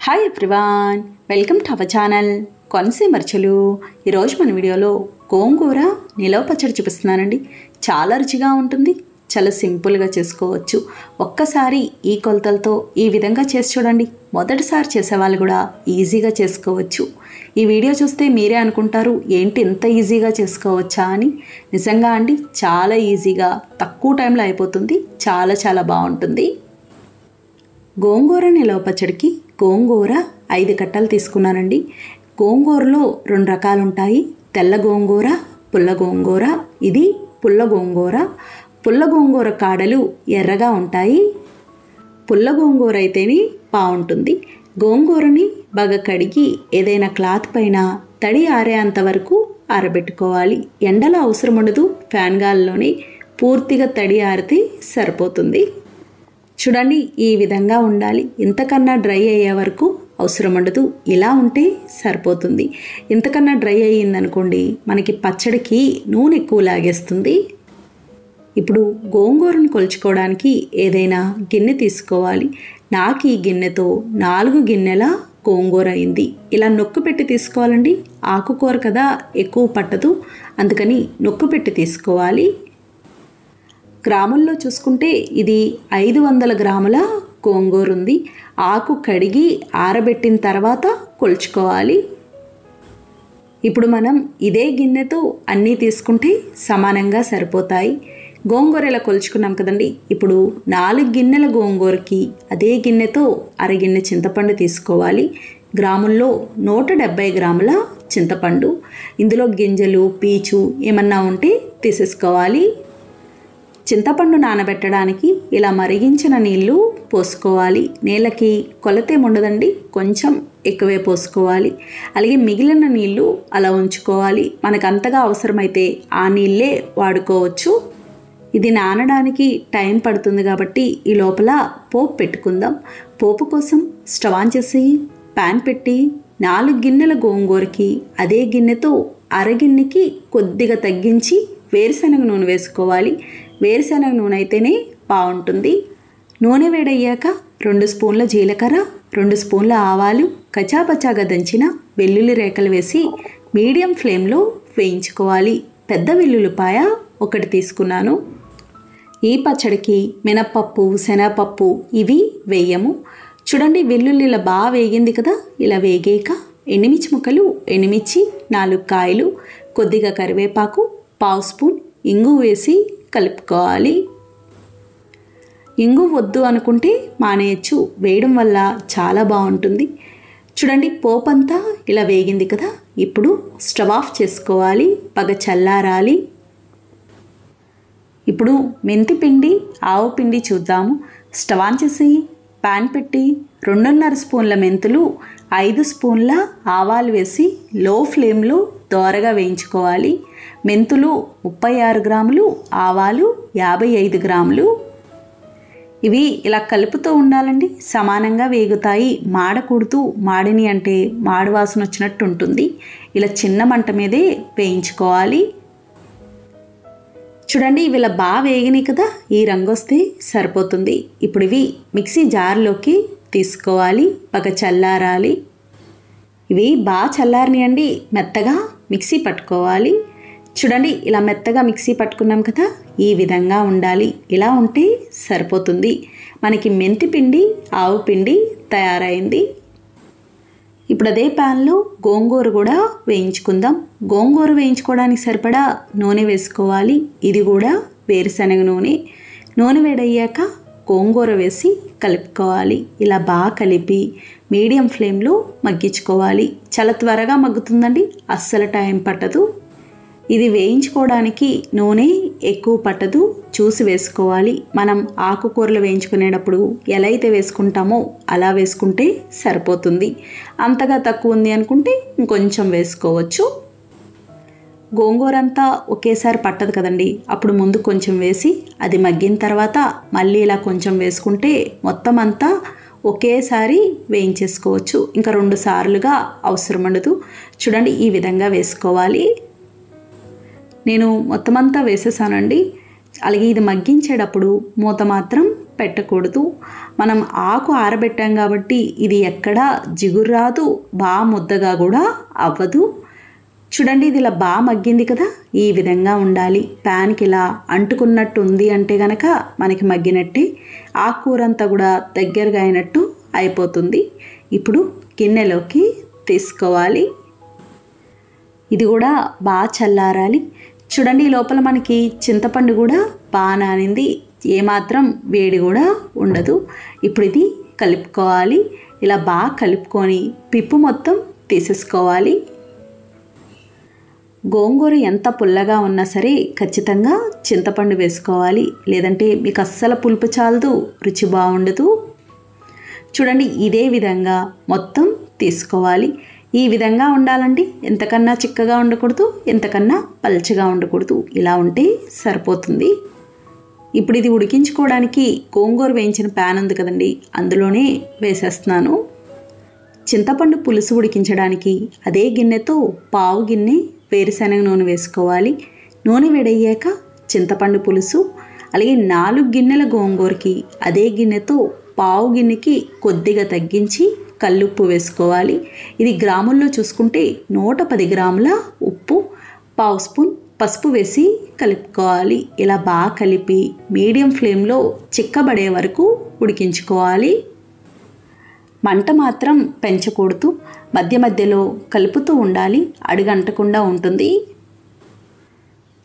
Hi everyone, welcome to our channel Konaseema రుచులు. ఈరోజు మన వీడియోలో గోంగూర నిలవ పచ్చడి చూపిస్తున్నానండి. చాలా రుచిగా ఉంటుంది, చాలా సింపుల్గా చేసుకోవచ్చు. ఒక్కసారి ఈ కొలతలతో ఈ విధంగా చేసి చూడండి. మొదటిసారి చేసేవాళ్ళు కూడా ఈజీగా చేసుకోవచ్చు. ఈ వీడియో చూస్తే మీరే అనుకుంటారు, ఏంటి ఇంత ఈజీగా చేసుకోవచ్చా అని. నిజంగా అండి, చాలా ఈజీగా తక్కువ టైంలో అయిపోతుంది. చాలా బాగుంటుంది. గోంగూర నిలవ పచ్చడికి గోంగూర 5 కట్టలు తీసుకున్నానండి. గోంగూరలో 2 రకాలు ఉంటాయి, తెల్ల గోంగూర, పుల్ల గోంగూర. ఇది పుల్ల గోంగూర. పుల్ల గోంగూర కాడలు ఎర్రగా ఉంటాయి. పుల్ల గోంగూర అయితేనే బాగుంటుంది. గోంగూరని బాగా కడిగి ఏదైనా క్లాత్ పైన తడి ఆరేంత వరకు ఆరబెట్టుకోవాలి. ఎండలో అవసరం ఉండదు, ఫ్యాన్ గాలిలోనే పూర్తిగా తడి ఆరితే సరిపోతుంది. చూడండి, ఈ విధంగా ఉండాలి. ఇంతకన్నా డ్రై అయ్యే వరకు అవసరం ఉండదు, ఇలా ఉంటే సరిపోతుంది. ఇంతకన్నా డ్రై అయ్యిందనుకోండి, మనకి పచ్చడికి నూనె ఎక్కువ లాగేస్తుంది. ఇప్పుడు గోంగూరను కొలుచుకోవడానికి ఏదైనా గిన్నె తీసుకోవాలి. నాకు ఈ గిన్నెతో 4 గిన్నెల గోంగూర అయింది. ఇలా నొక్కు పెట్టి తీసుకోవాలండి. ఆకుకూర కదా, ఎక్కువ పట్టదు, అందుకని నొక్కు పెట్టి తీసుకోవాలి. గ్రాముల్లో చూసుకుంటే ఇది 500 గ్రాముల గోంగూర ఉంది. ఆకు కడిగి ఆరబెట్టిన తర్వాత కొలుచుకోవాలి. ఇప్పుడు మనం ఇదే గిన్నెతో అన్నీ తీసుకుంటే సమానంగా సరిపోతాయి. గోంగూర ఇలా కొలుచుకున్నాం కదండి. ఇప్పుడు 4 గిన్నెల గోంగూరకి అదే గిన్నెతో అరగిన్నె చింతపండు తీసుకోవాలి. గ్రాముల్లో 170 గ్రాముల చింతపండు. ఇందులో గింజలు, పీచు ఏమన్నా ఉంటే తీసేసుకోవాలి. చింతపండు నానబెట్టడానికి ఇలా మరిగించిన నీళ్లు పోసుకోవాలి. నీళ్ళకి కొలతేం ఉండదండి, కొంచెం ఎక్కువే పోసుకోవాలి. అలాగే మిగిలిన నీళ్లు అలా ఉంచుకోవాలి. మనకు అంతగా అవసరమైతే ఆ నీళ్ళే వాడుకోవచ్చు. ఇది నానడానికి టైం పడుతుంది కాబట్టి ఈ లోపల పోపు పెట్టుకుందాం. పోపు కోసం స్టవ్ ఆన్ చేసి ప్యాన్ పెట్టి 4 గిన్నెల గోంగూరకి అదే గిన్నెతో అరగిన్నెకి కొద్దిగా తగ్గించి వేరుశనగ నూనె వేసుకోవాలి. వేరుశనగ నూనె అయితేనే బాగుంటుంది. నూనె వేడయ్యాక 2 స్పూన్ల జీలకర్ర, 2 స్పూన్ల ఆవాలు, కచాపచాగా దంచిన వెల్లుల్లి రేకలు వేసి మీడియం ఫ్లేమ్లో వేయించుకోవాలి. పెద్ద వెల్లుల్లిపాయ 1 తీసుకున్నాను. ఈ పచ్చడికి మినప్పప్పు, శనగపప్పు ఇవి వేయము. చూడండి, వెల్లుల్లి ఇలా బాగా వేగింది కదా. ఇలా వేగాక ఎండుమిర్చి ముక్కలు, ఎండుమిర్చి 4 కాయలు, కొద్దిగా కరివేపాకు, 1/2 స్పూన్ ఇంగు వేసి కలుపుకోవాలి. ఇంగు వద్దు అనుకుంటే మానేయచ్చు, వేయడం వల్ల చాలా బాగుంటుంది. చూడండి, పోపు అంతా ఇలా వేగింది కదా. ఇప్పుడు స్టవ్ ఆఫ్ చేసుకోవాలి, బాగా చల్లారాలి. ఇప్పుడు మెంతి పిండి, ఆవు పిండి చూద్దాము. స్టవ్ ఆన్ చేసి ప్యాన్ పెట్టి 2.5 స్పూన్ల మెంతులు, 5 స్పూన్ల ఆవాలు వేసి లో ఫ్లేమ్లో దోరగా వేయించుకోవాలి. మెంతులు 36 గ్రాములు, ఆవాలు 55 గ్రాములు. ఇవి ఇలా కలుపుతూ ఉండాలండి, సమానంగా వేగుతాయి. మాడకూడుతూ, మాడిని అంటే మాడు వాసన వచ్చినట్టు ఉంటుంది. ఇలా చిన్న మంట మీదే వేయించుకోవాలి. చూడండి, ఇవి ఇలా బాగా వేగినాయి కదా, ఈ రంగు వస్తే సరిపోతుంది. ఇప్పుడు ఇవి మిక్సీ జార్లోకి తీసుకోవాలి, బాగా చల్లారాలి. ఇవి బాగా చల్లారనియండి, మెత్తగా మిక్సీ పట్టుకోవాలి. చూడండి, ఇలా మెత్తగా మిక్సీ పట్టుకున్నాం కదా, ఈ విధంగా ఉండాలి. ఇలా ఉంటే సరిపోతుంది. మనకి మెంతి పిండి, ఆవు పిండి తయారైంది. ఇప్పుడు అదే ప్యాన్లో గోంగూర కూడా వేయించుకుందాం. గోంగూర వేయించుకోవడానికి సరిపడా నూనె వేసుకోవాలి. ఇది కూడా వేరుశనగ నూనె. నూనె వేడయ్యాక గోంగూర వేసి కలుపుకోవాలి. ఇలా బాగా కలిపి మీడియం ఫ్లేమ్లో మగ్గించుకోవాలి. చాలా త్వరగా మగ్గుతుందండి, అస్సలు టైం పట్టదు. ఇది వేయించుకోవడానికి నూనె ఎక్కువ పట్టదు, చూసి వేసుకోవాలి. మనం ఆకుకూరలు వేయించుకునేటప్పుడు ఎలా అయితే వేసుకుంటామో అలా వేసుకుంటే సరిపోతుంది. అంతగా తక్కువ ఉంది అనుకుంటే ఇంకొంచెం వేసుకోవచ్చు. గోంగూర అంతా ఒకేసారి పట్టదు కదండి, అప్పుడు ముందు కొంచెం వేసి అది మగ్గిన తర్వాత మళ్ళీ ఇలా కొంచెం వేసుకుంటే మొత్తం అంతా ఒకేసారి వేయించేసుకోవచ్చు. ఇంకా 2 సార్లుగా అవసరం ఉండదు. చూడండి, ఈ విధంగా వేసుకోవాలి. నేను మొత్తం అంతా వేసేసానండి. అలాగే ఇది మగ్గించేటప్పుడు మూత మాత్రం పెట్టకూడదు. మనం ఆకు ఆరబెట్టాం కాబట్టి ఇది ఎక్కడా జిగురు రాదు, బాగా ముద్దగా కూడా అవ్వదు. చూడండి, ఇది ఇలా బాగా మగ్గింది కదా, ఈ విధంగా ఉండాలి. ప్యాన్కి ఇలా అంటుకున్నట్టు ఉంది అంటే కనుక మనకి మగ్గినట్టే, ఆకుకూర అంతా కూడా దగ్గరగా అయినట్టు అయిపోతుంది. ఇప్పుడు గిన్నెలోకి తీసుకోవాలి. ఇది కూడా బాగా చల్లారాలి. చూడండి, ఈ లోపల మనకి చింతపండు కూడా బాగా నానింది, ఏమాత్రం వేడి కూడా ఉండదు. ఇప్పుడు ఇది కలుపుకోవాలి. ఇలా బాగా కలుపుకొని పిప్పు మొత్తం తీసేసుకోవాలి. గోంగూర ఎంత పుల్లగా ఉన్నా సరే ఖచ్చితంగా చింతపండు వేసుకోవాలి, లేదంటే మీకు అస్సలు పులుపు చాలదు, రుచి బాగుండదు. చూడండి, ఇదే విధంగా మొత్తం తీసుకోవాలి. ఈ విధంగా ఉండాలండి, ఎంతకన్నా చిక్కగా ఉండకూడదు, ఎంతకన్నా పల్చగా ఉండకూడదు, ఇలా ఉంటే సరిపోతుంది. ఇప్పుడు ఇది ఉడికించుకోవడానికి గోంగూర వేయించిన ప్యాన్ ఉంది కదండి, అందులోనే వేసేస్తున్నాను. చింతపండు పులుసు ఉడికించడానికి అదే గిన్నెతో పావు గిన్నె వేరుశనగ నూనె వేసుకోవాలి. నూనె వేడయ్యాక చింతపండు పులుసు, అలాగే 4 గిన్నెల గోంగూరకి అదే గిన్నెతో పావు గిన్నెకి కొద్దిగా తగ్గించి కల్లుప్పు వేసుకోవాలి. ఇది గ్రాముల్లో చూసుకుంటే 110 గ్రాముల ఉప్పు, పావు స్పూన్ పసుపు వేసి కలుపుకోవాలి. ఇలా బాగా కలిపి మీడియం ఫ్లేమ్లో చిక్కబడే వరకు ఉడికించుకోవాలి. మంట మాత్రం పెంచకూడదు, మధ్య మధ్యలో కలుపుతూ ఉండాలి, అడుగంటకుండా ఉంటుంది.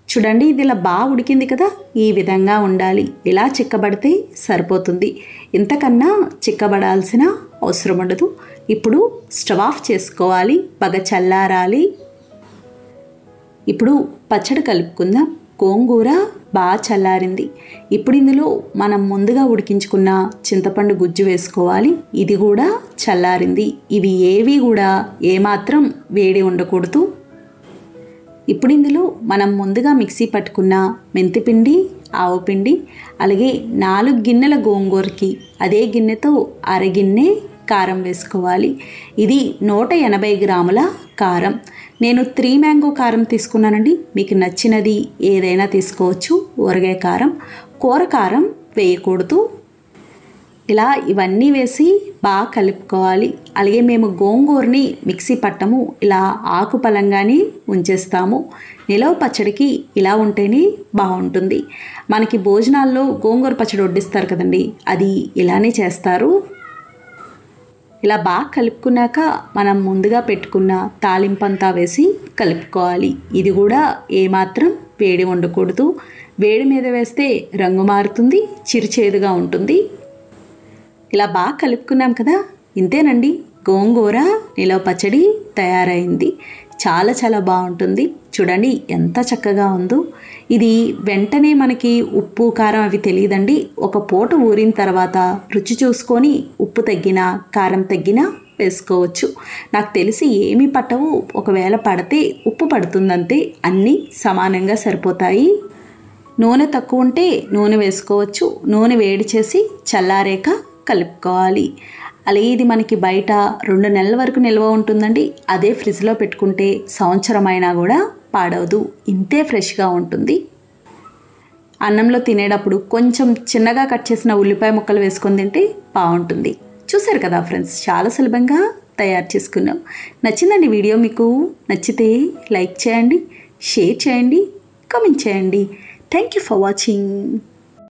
చూడండి, ఇది ఇలా బాగా ఉడికింది కదా, ఈ విధంగా ఉండాలి. ఇలా చిక్కబడితే సరిపోతుంది, ఇంతకన్నా చిక్కబడాల్సిన అవసరం ఉండదు. ఇప్పుడు స్టవ్ ఆఫ్ చేసుకోవాలి, బాగా చల్లారాలి. ఇప్పుడు పచ్చడి కలుపుకుందాం. గోంగూర బాగా చల్లారింది. ఇప్పుడు ఇందులో మనం ముందుగా ఉడికించుకున్న చింతపండు గుజ్జు వేసుకోవాలి. ఇది కూడా చల్లారింది. ఇవి ఏవి కూడా ఏమాత్రం వేడి ఉండకూడదు. ఇప్పుడు ఇందులో మనం ముందుగా మిక్సీ పట్టుకున్న మెంతిపిండి, ఆవుపిండి, అలాగే 4 గిన్నెల గోంగూరకి అదే గిన్నెతో అరగిన్నె కారం వేసుకోవాలి. ఇది 180 గ్రాముల కారం. నేను 3 మ్యాంగో కారం తీసుకున్నానండి, మీకు నచ్చినది ఏదైనా తీసుకోవచ్చు. ఊరగాయ కారం, కూర కారం వేయకూడదు. ఇలా ఇవన్నీ వేసి బాగా కలుపుకోవాలి. అలాగే మేము గోంగూరని మిక్సీ పట్టము, ఇలా ఆకు పలంగానే ఉంచేస్తాము. నిలవ పచ్చడికి ఇలా ఉంటేనే బాగుంటుంది. మనకి భోజనాల్లో గోంగూర పచ్చడి వడ్డిస్తారు కదండి, అది ఇలానే చేస్తారు. ఇలా బాగా కలుపుకున్నాక మనం ముందుగా పెట్టుకున్న తాలింపంతా వేసి కలుపుకోవాలి. ఇది కూడా ఏమాత్రం వేడి ఉండకూడదు. వేడి మీద వేస్తే రంగు మారుతుంది, చిరుచేదుగా ఉంటుంది. ఇలా బాగా కలుపుకున్నాం కదా, ఇంతేనండి, గోంగూర నిలవ పచ్చడి తయారైంది. చాలా చాలా బాగుంటుంది. చూడండి ఎంత చక్కగా ఉందో. ఇది వెంటనే మనకి ఉప్పు కారం అవి తెలియదండి. ఒక పూట ఊరిన తర్వాత రుచి చూసుకొని ఉప్పు తగ్గినా కారం తగ్గినా వేసుకోవచ్చు. నాకు తెలిసి ఏమీ పట్టవు, ఒకవేళ పడితే ఉప్పు పడుతుందంతే, అన్నీ సమానంగా సరిపోతాయి. నూనె తక్కువ ఉంటే నూనె వేసుకోవచ్చు. నూనె వేడి చేసి చల్లారాక కలుపుకోవాలి. అలాగే ఇది మనకి బయట 2 నెలల వరకు నిల్వ ఉంటుందండి. అదే ఫ్రిడ్జ్లో పెట్టుకుంటే సంవత్సరం అయినా కూడా పాడవదు, ఇంతే ఫ్రెష్గా ఉంటుంది. అన్నంలో తినేటప్పుడు కొంచెం చిన్నగా కట్ చేసిన ఉల్లిపాయ ముక్కలు వేసుకొని తింటే బాగుంటుంది. చూసారు కదా ఫ్రెండ్స్, చాలా సులభంగా తయారు చేసుకున్నాం. నచ్చిందండి వీడియో? మీకు నచ్చితే లైక్ చేయండి, షేర్ చేయండి, కామెంట్ చేయండి. Thank you for watching.